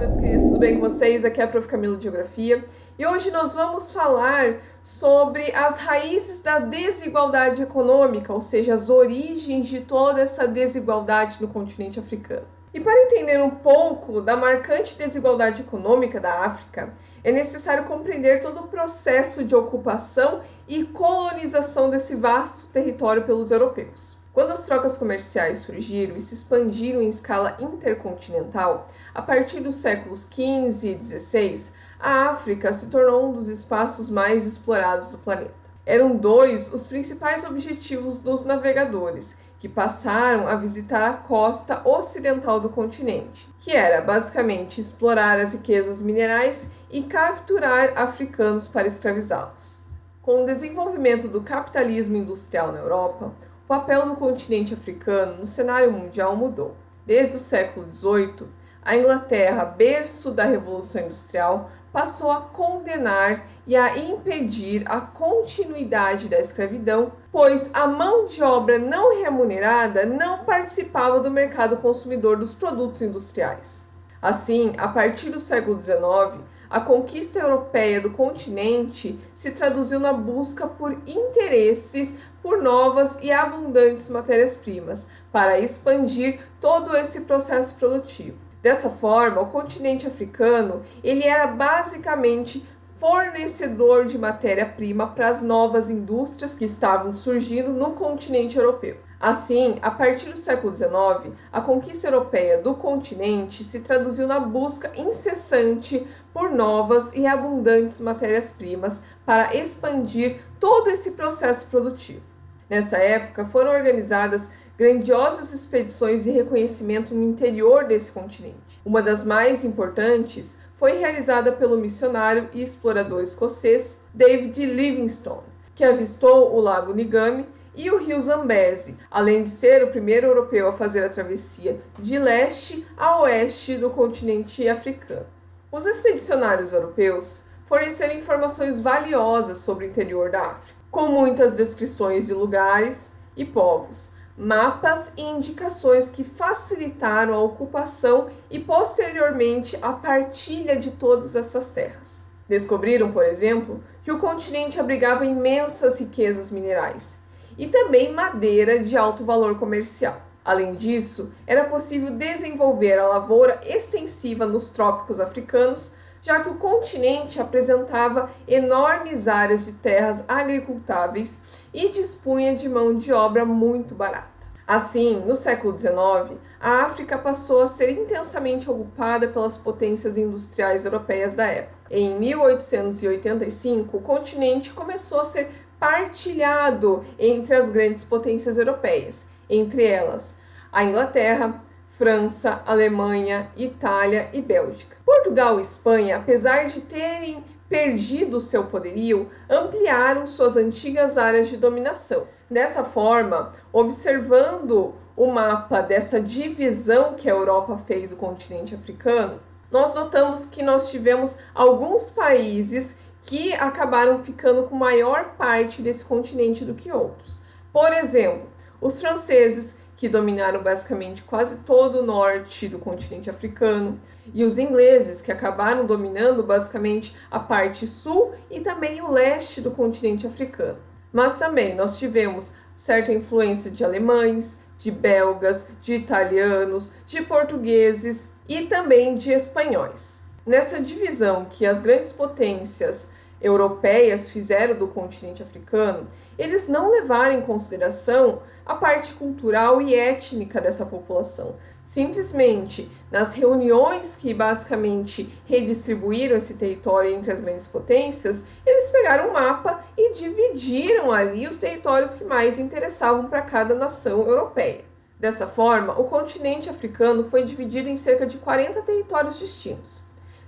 meus queridos, tudo bem com vocês? Aqui é a Prof. Camila de Geografia e hoje nós vamos falar sobre as raízes da desigualdade econômica, ou seja, as origens de toda essa desigualdade no continente africano. E para entender um pouco da marcante desigualdade econômica da África, é necessário compreender todo o processo de ocupação e colonização desse vasto território pelos europeus. Quando as trocas comerciais surgiram e se expandiram em escala intercontinental, a partir dos séculos XV e XVI, a África se tornou um dos espaços mais explorados do planeta. Eram dois os principais objetivos dos navegadores, que passaram a visitar a costa ocidental do continente, que era basicamente explorar as riquezas minerais e capturar africanos para escravizá-los. Com o desenvolvimento do capitalismo industrial na Europa, o papel do continente africano no cenário mundial mudou. Desde o século XVIII, a Inglaterra, berço da Revolução Industrial, passou a condenar e a impedir a continuidade da escravidão, pois a mão de obra não remunerada não participava do mercado consumidor dos produtos industriais. Assim, a partir do século XIX, a conquista europeia do continente se traduziu na busca por interesses por novas e abundantes matérias-primas para expandir todo esse processo produtivo. Dessa forma, o continente africano ele era basicamente fornecedor de matéria-prima para as novas indústrias que estavam surgindo no continente europeu. Assim, a partir do século XIX, a conquista europeia do continente se traduziu na busca incessante por novas e abundantes matérias-primas para expandir todo esse processo produtivo. Nessa época, foram organizadas grandiosas expedições de reconhecimento no interior desse continente. Uma das mais importantes foi realizada pelo missionário e explorador escocês David Livingstone, que avistou o Lago Ngami e o rio Zambeze, além de ser o primeiro europeu a fazer a travessia de leste a oeste do continente africano. Os expedicionários europeus forneceram informações valiosas sobre o interior da África, com muitas descrições de lugares e povos, mapas e indicações que facilitaram a ocupação e, posteriormente, a partilha de todas essas terras. Descobriram, por exemplo, que o continente abrigava imensas riquezas minerais e também madeira de alto valor comercial. Além disso, era possível desenvolver a lavoura extensiva nos trópicos africanos, já que o continente apresentava enormes áreas de terras agricultáveis e dispunha de mão de obra muito barata. Assim, no século XIX, a África passou a ser intensamente ocupada pelas potências industriais europeias da época. Em 1885, o continente começou a ser partilhado entre as grandes potências europeias, entre elas a Inglaterra, França, Alemanha, Itália e Bélgica. Portugal e Espanha, apesar de terem perdido seu poderio, ampliaram suas antigas áreas de dominação. Dessa forma, observando o mapa dessa divisão que a Europa fez do continente africano, nós notamos que nós tivemos alguns países que acabaram ficando com maior parte desse continente do que outros. Por exemplo, os franceses, que dominaram basicamente quase todo o norte do continente africano, e os ingleses, que acabaram dominando basicamente a parte sul e também o leste do continente africano. Mas também nós tivemos certa influência de alemães, de belgas, de italianos, de portugueses e também de espanhóis. Nessa divisão que as grandes potências europeias fizeram do continente africano, eles não levaram em consideração a parte cultural e étnica dessa população. Simplesmente, nas reuniões que basicamente redistribuíram esse território entre as grandes potências, eles pegaram um mapa e dividiram ali os territórios que mais interessavam para cada nação europeia. Dessa forma, o continente africano foi dividido em cerca de 40 territórios distintos,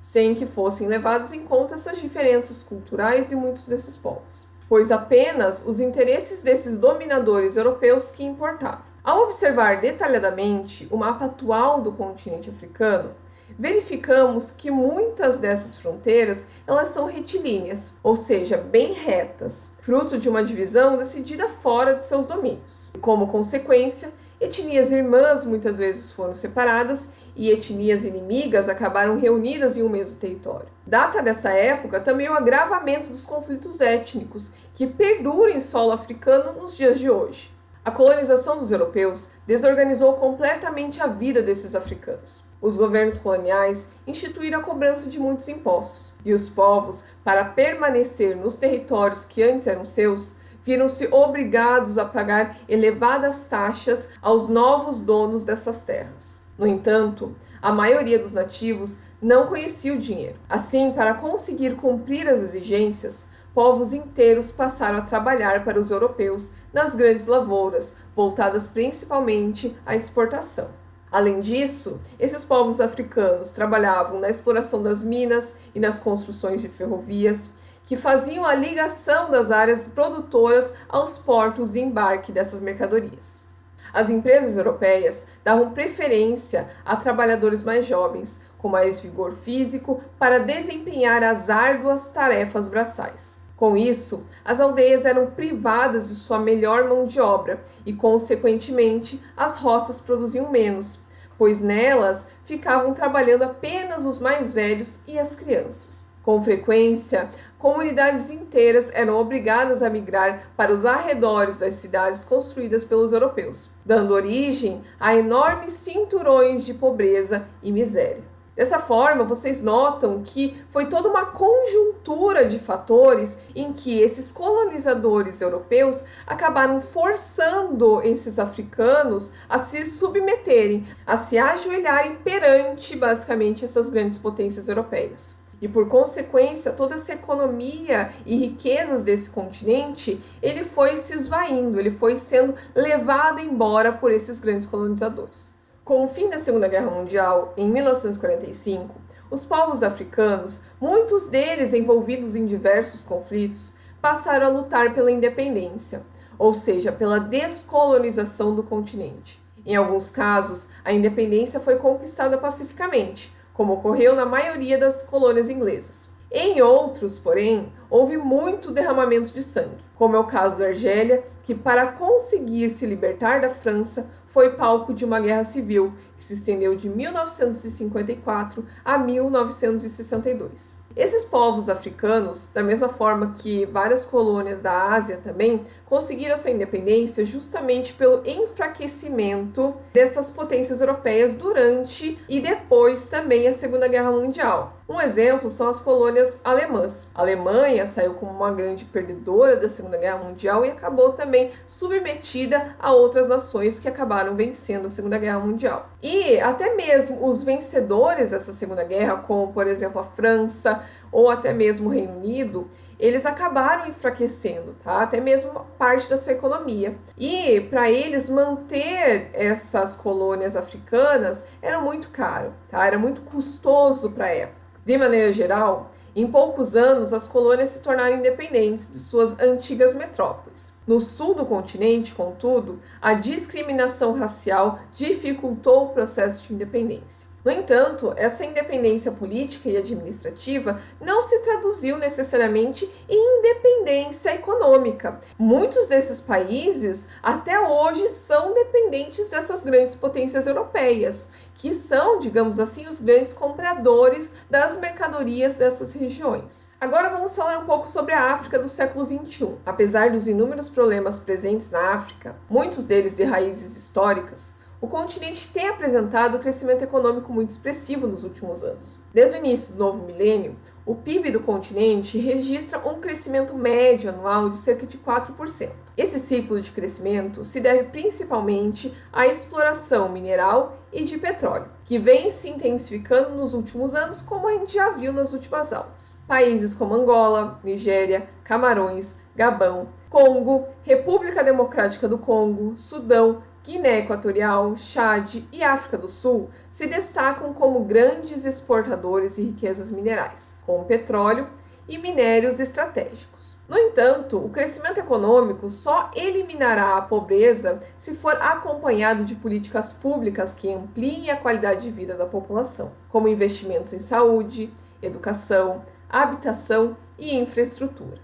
sem que fossem levadas em conta essas diferenças culturais de muitos desses povos, pois apenas os interesses desses dominadores europeus que importavam. Ao observar detalhadamente o mapa atual do continente africano, verificamos que muitas dessas fronteiras elas são retilíneas, ou seja, bem retas, fruto de uma divisão decidida fora de seus domínios. E, como consequência, Etnias irmãs muitas vezes foram separadas e etnias inimigas acabaram reunidas em um mesmo território. Data dessa época também o agravamento dos conflitos étnicos que perduram em solo africano nos dias de hoje. A colonização dos europeus desorganizou completamente a vida desses africanos. Os governos coloniais instituíram a cobrança de muitos impostos, e os povos, para permanecer nos territórios que antes eram seus, viram-se obrigados a pagar elevadas taxas aos novos donos dessas terras. No entanto, a maioria dos nativos não conhecia o dinheiro. Assim, para conseguir cumprir as exigências, povos inteiros passaram a trabalhar para os europeus nas grandes lavouras, voltadas principalmente à exportação. Além disso, esses povos africanos trabalhavam na exploração das minas e nas construções de ferrovias, que faziam a ligação das áreas produtoras aos portos de embarque dessas mercadorias. As empresas europeias davam preferência a trabalhadores mais jovens, com mais vigor físico, para desempenhar as árduas tarefas braçais. Com isso, as aldeias eram privadas de sua melhor mão de obra e, consequentemente, as roças produziam menos, pois nelas ficavam trabalhando apenas os mais velhos e as crianças. Com frequência, comunidades inteiras eram obrigadas a migrar para os arredores das cidades construídas pelos europeus, dando origem a enormes cinturões de pobreza e miséria. Dessa forma, vocês notam que foi toda uma conjuntura de fatores em que esses colonizadores europeus acabaram forçando esses africanos a se submeterem, a se ajoelharem perante, basicamente, essas grandes potências europeias. E por consequência, toda essa economia e riquezas desse continente, ele foi se esvaindo, ele foi sendo levado embora por esses grandes colonizadores. Com o fim da Segunda Guerra Mundial, em 1945, os povos africanos, muitos deles envolvidos em diversos conflitos, passaram a lutar pela independência, ou seja, pela descolonização do continente. Em alguns casos, a independência foi conquistada pacificamente, como ocorreu na maioria das colônias inglesas. Em outros, porém, houve muito derramamento de sangue, como é o caso da Argélia, que para conseguir se libertar da França, foi palco de uma guerra civil que se estendeu de 1954 a 1962. Esses povos africanos, da mesma forma que várias colônias da Ásia também, conseguiram sua independência justamente pelo enfraquecimento dessas potências europeias durante e depois também a Segunda Guerra Mundial. Um exemplo são as colônias alemãs. A Alemanha saiu como uma grande perdedora da Segunda Guerra Mundial e acabou também submetida a outras nações que acabaram vencendo a Segunda Guerra Mundial. E até mesmo os vencedores dessa Segunda Guerra, como por exemplo a França ou até mesmo o Reino Unido, eles acabaram enfraquecendo, tá? Até mesmo parte da sua economia. E para eles manter essas colônias africanas era muito caro, tá? Era muito custoso para a época. De maneira geral, em poucos anos, as colônias se tornaram independentes de suas antigas metrópoles. No sul do continente, contudo, a discriminação racial dificultou o processo de independência. No entanto, essa independência política e administrativa não se traduziu necessariamente em independência econômica. Muitos desses países até hoje são dependentes dessas grandes potências europeias, que são, digamos assim, os grandes compradores das mercadorias dessas regiões. Agora vamos falar um pouco sobre a África do século XXI. Apesar dos inúmeros problemas presentes na África, muitos deles de raízes históricas, o continente tem apresentado um crescimento econômico muito expressivo nos últimos anos. Desde o início do novo milênio, o PIB do continente registra um crescimento médio anual de cerca de 4%. Esse ciclo de crescimento se deve principalmente à exploração mineral e de petróleo, que vem se intensificando nos últimos anos, como a gente já viu nas últimas aulas. Países como Angola, Nigéria, Camarões, Gabão, Congo, República Democrática do Congo, Sudão, Guiné Equatorial, Chad e África do Sul se destacam como grandes exportadores de riquezas minerais, como petróleo e minérios estratégicos. No entanto, o crescimento econômico só eliminará a pobreza se for acompanhado de políticas públicas que ampliem a qualidade de vida da população, como investimentos em saúde, educação, habitação e infraestrutura.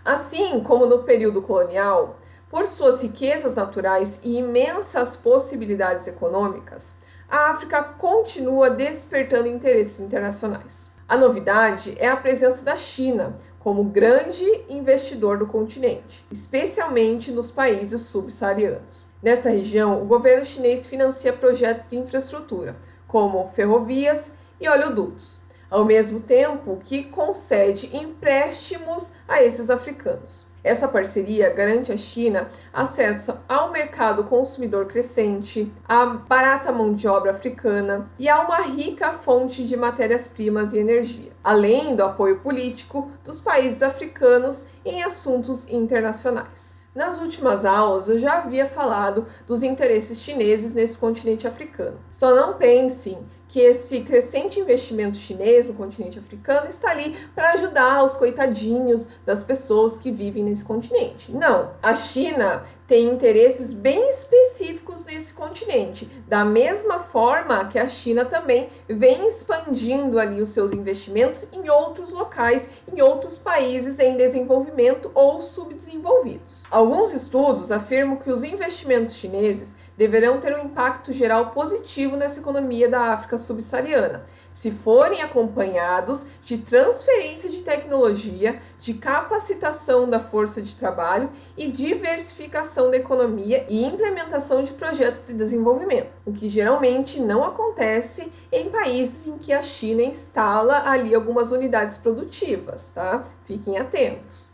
Assim como no período colonial, Por suas riquezas naturais e imensas possibilidades econômicas, a África continua despertando interesses internacionais. A novidade é a presença da China como grande investidor do continente, especialmente nos países subsaarianos. Nessa região, o governo chinês financia projetos de infraestrutura, como ferrovias e oleodutos, ao mesmo tempo que concede empréstimos a esses africanos. Essa parceria garante à China acesso ao mercado consumidor crescente, à barata mão de obra africana e a uma rica fonte de matérias-primas e energia, além do apoio político dos países africanos em assuntos internacionais. Nas últimas aulas, eu já havia falado dos interesses chineses nesse continente africano. Só não pensem que esse crescente investimento chinês no continente africano está ali para ajudar os coitadinhos das pessoas que vivem nesse continente. Não, a China tem interesses bem específicos nesse continente, da mesma forma que a China também vem expandindo ali os seus investimentos em outros locais, em outros países em desenvolvimento ou subdesenvolvidos. Alguns estudos afirmam que os investimentos chineses deverão ter um impacto geral positivo nessa economia da África subsaariana, se forem acompanhados de transferência de tecnologia, de capacitação da força de trabalho e diversificação da economia e implementação de projetos de desenvolvimento, o que geralmente não acontece em países em que a China instala ali algumas unidades produtivas, tá? Fiquem atentos.